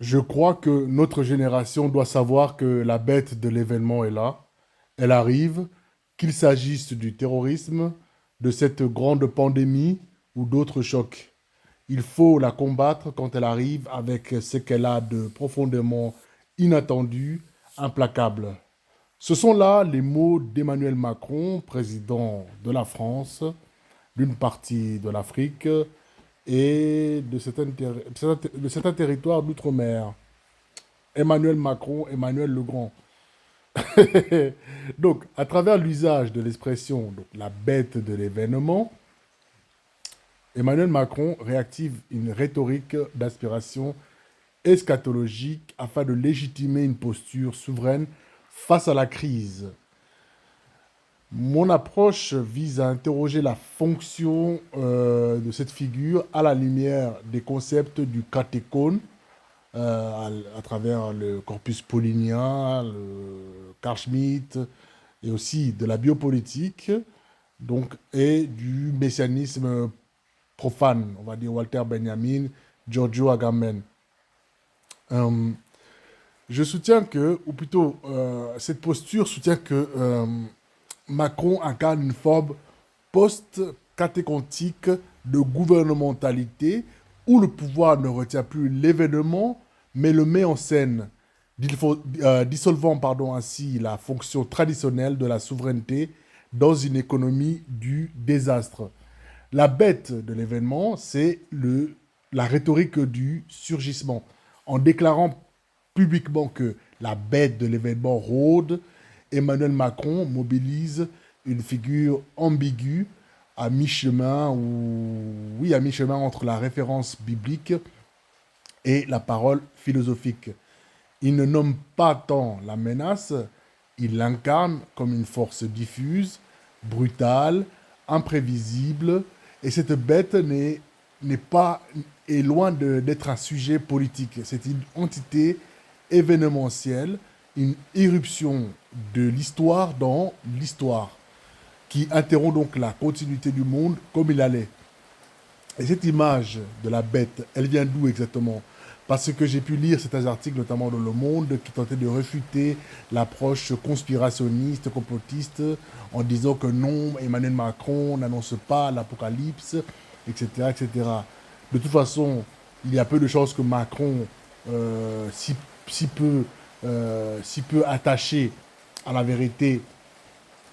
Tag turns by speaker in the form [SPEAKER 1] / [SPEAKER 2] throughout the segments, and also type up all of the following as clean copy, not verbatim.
[SPEAKER 1] Je crois que notre génération doit savoir que la bête de l'événement est là. Elle arrive, qu'il s'agisse du terrorisme, de cette grande pandémie ou d'autres chocs. Il faut la combattre quand elle arrive avec ce qu'elle a de profondément inattendu, implacable. Ce sont là les mots d'Emmanuel Macron, président de la France, d'une partie de l'Afrique et de certains territoires d'outre-mer. Emmanuel Macron, Emmanuel le Grand. Donc, à travers l'usage de l'expression donc, la bête de l'événement, Emmanuel Macron réactive une rhétorique d'aspiration eschatologique afin de légitimer une posture souveraine face à la crise. Mon approche vise à interroger la fonction de cette figure à la lumière des concepts du catéchone, à travers le corpus paulinien, le Carl Schmitt, et aussi de la biopolitique, donc, et du messianisme profane, on va dire Walter Benjamin, Giorgio Agamben. Euh, je soutiens que, ou plutôt, cette posture soutient que Macron incarne une forme post-catéchontique de gouvernementalité où le pouvoir ne retient plus l'événement, mais le met en scène, dissolvant ainsi la fonction traditionnelle de la souveraineté dans une économie du désastre. La bête de l'événement, c'est la rhétorique du surgissement. En déclarant publiquement que la bête de l'événement rôde, Emmanuel Macron mobilise une figure ambiguë à mi-chemin, oui, à mi-chemin entre la référence biblique et la parole philosophique. Il ne nomme pas tant la menace, il l'incarne comme une force diffuse, brutale, imprévisible, et cette bête n'est pas, est loin d'être un sujet politique. C'est une entité événementielle, une irruption de l'histoire dans l'histoire, qui interrompt donc la continuité du monde comme il allait. Et cette image de la bête, elle vient d'où exactement? Parce que j'ai pu lire certains articles, notamment dans Le Monde, qui tentaient de réfuter l'approche conspirationniste, complotiste, en disant que non, Emmanuel Macron n'annonce pas l'apocalypse, etc., etc. De toute façon, il y a peu de chances que Macron, si, si peu attaché à la vérité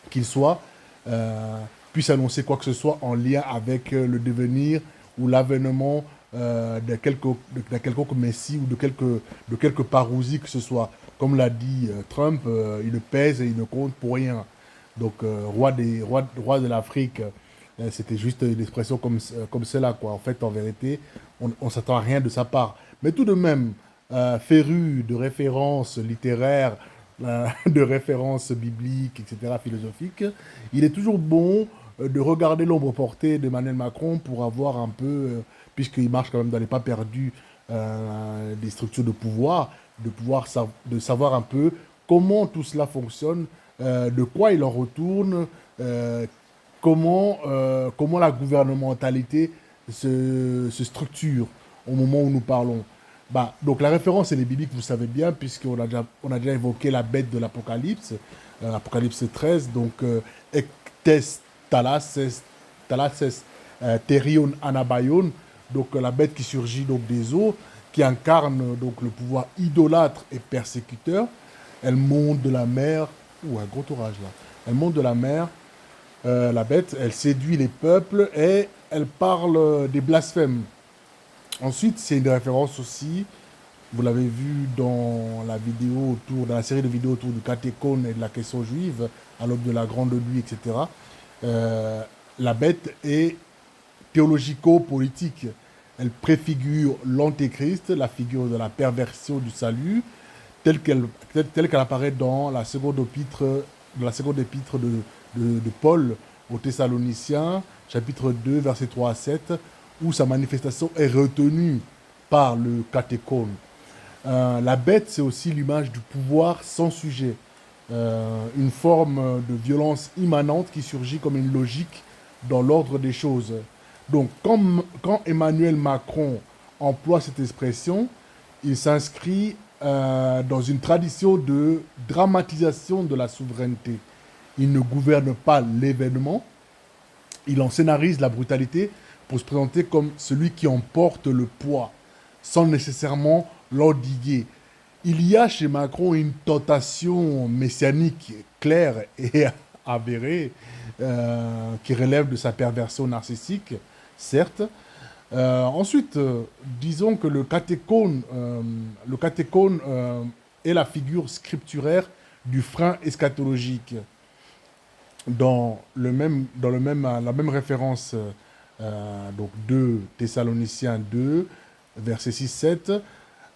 [SPEAKER 1] qu'il soit, euh, puisse annoncer quoi que ce soit en lien avec le devenir ou l'avènement d'un quelconque messie ou de quelque parousie que ce soit. Comme l'a dit Trump, il ne pèse et il ne compte pour rien. Donc, roi de l'Afrique, c'était juste une expression comme cela, quoi. En fait, en vérité, on ne s'attend à rien de sa part. Mais tout de même, féru de références littéraires, de références bibliques, etc., philosophiques, il est toujours bon de regarder l'ombre portée d'Emmanuel Macron pour avoir un peu, puisqu'il marche quand même dans les pas perdus des structures de pouvoir, de savoir un peu comment tout cela fonctionne, de quoi il en retourne, comment la gouvernementalité se structure au moment où nous parlons. Bah, donc la référence, elle est biblique, vous savez bien, puisqu'on on a déjà évoqué la bête de l'Apocalypse, Apocalypse 13, donc Ectes Thalases Terion Anabayon, donc la bête qui surgit donc des eaux, qui incarne donc le pouvoir idolâtre et persécuteur. Elle monte de la mer, ou un gros orage là, elle monte de la mer, la bête, elle séduit les peuples et elle parle des blasphèmes. Ensuite, c'est une référence aussi, vous l'avez vu dans la série de vidéos autour du catéchone et de la question juive, à l'aube de la grande nuit, etc. Euh, la bête est théologico-politique. Elle préfigure l'antéchrist, la figure de la perversion du salut, telle qu'elle apparaît dans la seconde épître de Paul aux Thessaloniciens, chapitre 2, versets 3 à 7, où sa manifestation est retenue par le catéchone. La bête, c'est aussi l'image du pouvoir sans sujet, une forme de violence immanente qui surgit comme une logique dans l'ordre des choses. Donc, quand Emmanuel Macron emploie cette expression, Il s'inscrit dans une tradition de dramatisation de la souveraineté. Il ne gouverne pas l'événement, il en scénarise la brutalité pour se présenter comme celui qui emporte le poids, sans nécessairement l'endiguer. Il y a chez Macron une tentation messianique claire et avérée, qui relève de sa perversion narcissique, certes. Ensuite, disons que le catéchone est la figure scripturaire du frein eschatologique. La même référence, donc 2 Thessaloniciens 2, verset 6-7,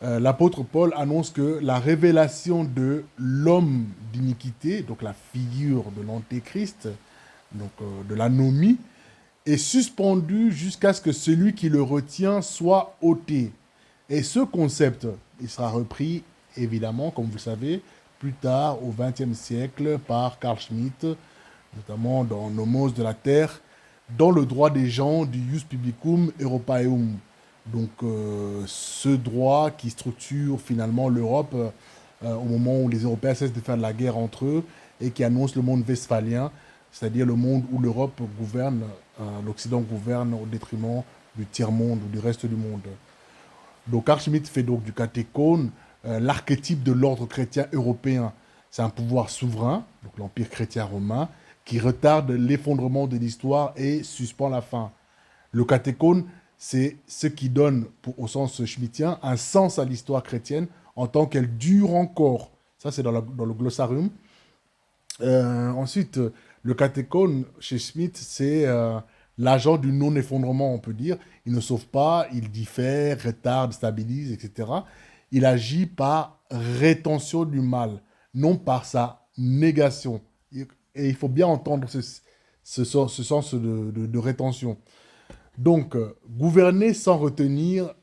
[SPEAKER 1] l'apôtre Paul annonce que la révélation de l'homme d'iniquité, donc la figure de l'antéchrist, donc de l'anomie, est suspendue jusqu'à ce que celui qui le retient soit ôté. Et ce concept, il sera repris, évidemment, comme vous le savez, plus tard, au XXe siècle, par Carl Schmitt, notamment dans Nomos de la Terre, dans le droit des gens du Ius Publicum Europaeum. Donc, ce droit qui structure finalement l'Europe au moment où les Européens cessent de faire de la guerre entre eux et qui annonce le monde westphalien, c'est-à-dire le monde où l'Europe gouverne, l'Occident gouverne au détriment du tiers-monde ou du reste du monde. Donc, Carl Schmitt fait donc du catéchone l'archétype de l'ordre chrétien européen. C'est un pouvoir souverain, donc l'Empire chrétien romain, qui retarde l'effondrement de l'histoire et suspend la fin. Le catéchone, c'est ce qui donne, au sens schmittien, un sens à l'histoire chrétienne en tant qu'elle dure encore. Ça, c'est dans le glossarium. Ensuite, le catéchone, chez Schmitt, c'est l'agent du non-effondrement, on peut dire. Il ne sauve pas, il diffère, retarde, stabilise, etc. Il agit par rétention du mal, non par sa négation. Et il faut bien entendre ce sens de rétention. Donc, gouverner sans retenir,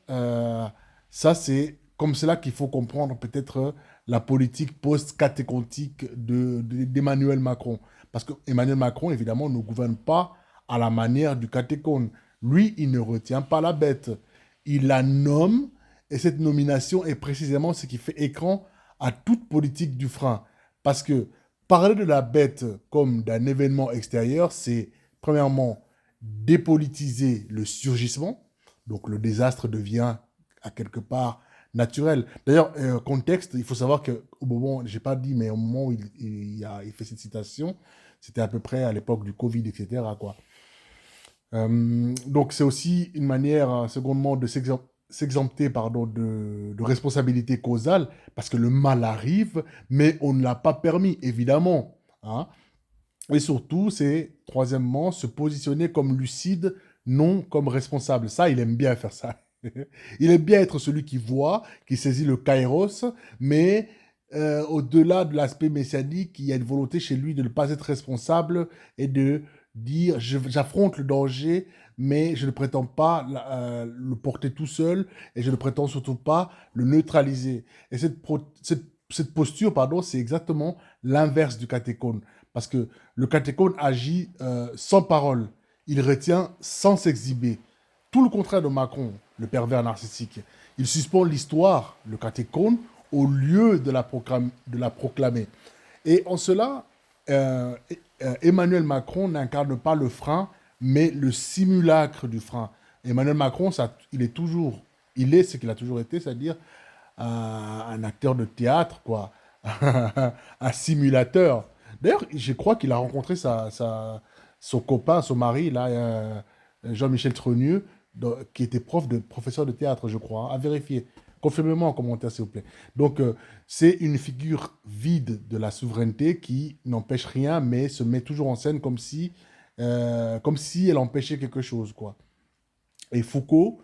[SPEAKER 1] ça c'est comme cela qu'il faut comprendre peut-être la politique post-catéchontique d'Emmanuel Macron. Parce que Emmanuel Macron, évidemment, ne gouverne pas à la manière du catéchone. Lui, il ne retient pas la bête. Il la nomme, et cette nomination est précisément ce qui fait écran à toute politique du frein. Parce que parler de la bête comme d'un événement extérieur, c'est premièrement dépolitiser le surgissement, donc le désastre devient à quelque part naturel. D'ailleurs, contexte, il faut savoir qu'au moment, j'ai pas dit, mais au moment où il fait cette citation, c'était à peu près à l'époque du Covid, etc., quoi. Donc c'est aussi une manière, secondement, de s'exempter pardon, de responsabilité causale, parce que le mal arrive, mais on ne l'a pas permis, évidemment. Hein. Et surtout, c'est, troisièmement, se positionner comme lucide, non comme responsable. Ça, il aime bien faire ça. Il aime bien être celui qui voit, qui saisit le kairos, mais au-delà de l'aspect messianique, il y a une volonté chez lui de ne pas être responsable et de dire j'affronte le danger, mais je ne prétends pas le porter tout seul et je ne prétends surtout pas le neutraliser. Et cette posture, pardon, c'est exactement l'inverse du catéchone. Parce que le catéchone agit sans parole. Il retient sans s'exhiber. Tout le contraire de Macron, le pervers narcissique. Il suspend l'histoire, le catéchone, au lieu de la proclamer. Et en cela, Emmanuel Macron n'incarne pas le frein, mais le simulacre du frein. Emmanuel Macron, il est ce qu'il a toujours été, c'est-à-dire un acteur de théâtre, quoi. Un simulateur. D'ailleurs, je crois qu'il a rencontré son copain, son mari, là, Jean-Michel Trenieux, qui était professeur de théâtre, je crois, hein, à vérifier. Confirmez-moi en commentaire, s'il vous plaît. Donc, c'est une figure vide de la souveraineté qui n'empêche rien, mais se met toujours en scène comme si elle empêchait quelque chose, quoi. Et Foucault,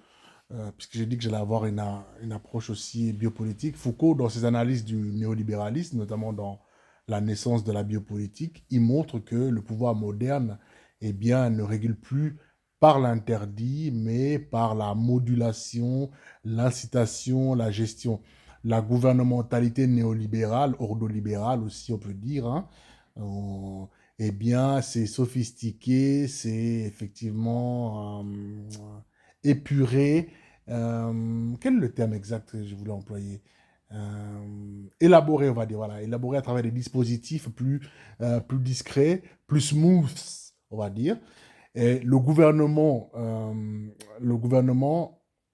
[SPEAKER 1] puisque j'ai dit que j'allais avoir une approche aussi biopolitique, Foucault, dans ses analyses du néolibéralisme, notamment dans la naissance de la biopolitique, il montre que le pouvoir moderne, eh bien, ne régule plus par l'interdit, mais par la modulation, l'incitation, la gestion. La gouvernementalité néolibérale, ordolibérale aussi, on peut dire, hein, eh bien, c'est sophistiqué, c'est effectivement épuré, Quel est le terme exact que je voulais employer? Élaborer, on va dire, voilà, élaborer à travers des dispositifs plus discrets, plus smooth, on va dire. Et le gouvernement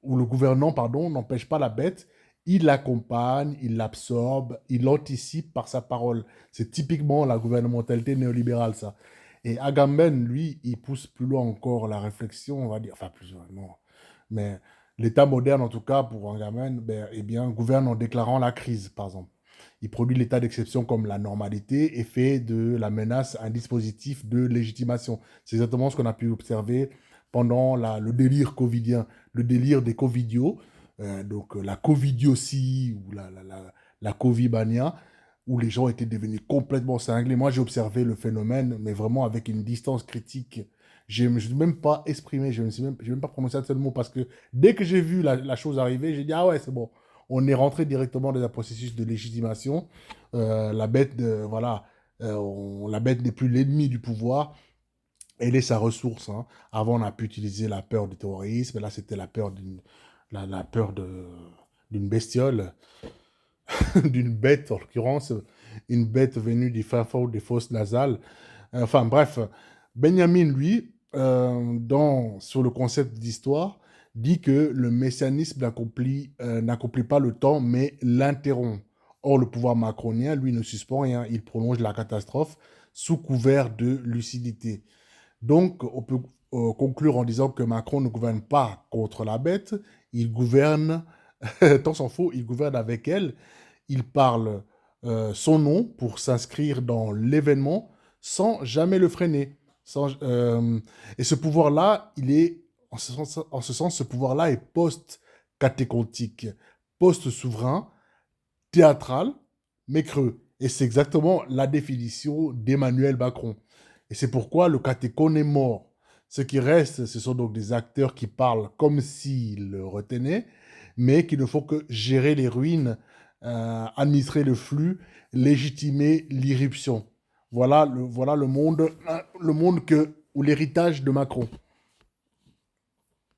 [SPEAKER 1] ou le gouvernant, pardon, n'empêche pas la bête, il l'accompagne, il l'absorbe, il anticipe par sa parole. C'est typiquement la gouvernementalité néolibérale, ça. Et Agamben, lui, il pousse plus loin encore la réflexion, on va dire, enfin plus loin, non. Mais l'État moderne, en tout cas, pour Agamben, ben, eh bien, gouverne en déclarant la crise, par exemple. Il produit l'état d'exception comme la normalité et fait de la menace un dispositif de légitimation. C'est exactement ce qu'on a pu observer pendant le délire covidien, le délire des covidios, donc la covidiotie ou la covibania, où les gens étaient devenus complètement cinglés. Moi, j'ai observé le phénomène, mais vraiment avec une distance critique. Je ne me suis même pas exprimé, je même pas prononcé un seul mot, parce que dès que j'ai vu la chose arriver, j'ai dit, ah ouais, c'est bon. On est rentré directement dans un processus de légitimation. La bête, voilà, la bête n'est plus l'ennemi du pouvoir, elle est sa ressource, hein. Avant, on a pu utiliser la peur du terrorisme, là, c'était la peur la peur d'une bestiole, d'une bête, en l'occurrence, une bête venue du fin fond des fosses nasales. Enfin, bref, Benjamin, lui, sur le concept d'histoire, dit que le messianisme n'accomplit pas le temps, mais l'interrompt. Or, le pouvoir macronien, lui, ne suspend rien. Il prolonge la catastrophe sous couvert de lucidité. Donc, on peut conclure en disant que Macron ne gouverne pas contre la bête, il gouverne, tant s'en faut, il gouverne avec elle. Il parle son nom pour s'inscrire dans l'événement sans jamais le freiner. Et ce pouvoir-là, en ce sens, ce pouvoir-là est post-catéchontique, post-souverain, théâtral, mais creux. Et c'est exactement la définition d'Emmanuel Macron. Et c'est pourquoi le catéchone est mort. Ce qui reste, ce sont donc des acteurs qui parlent comme s'ils le retenaient, mais qui ne font que gérer les ruines, administrer le flux, légitimer l'irruption. Voilà le monde ou l'héritage de Macron.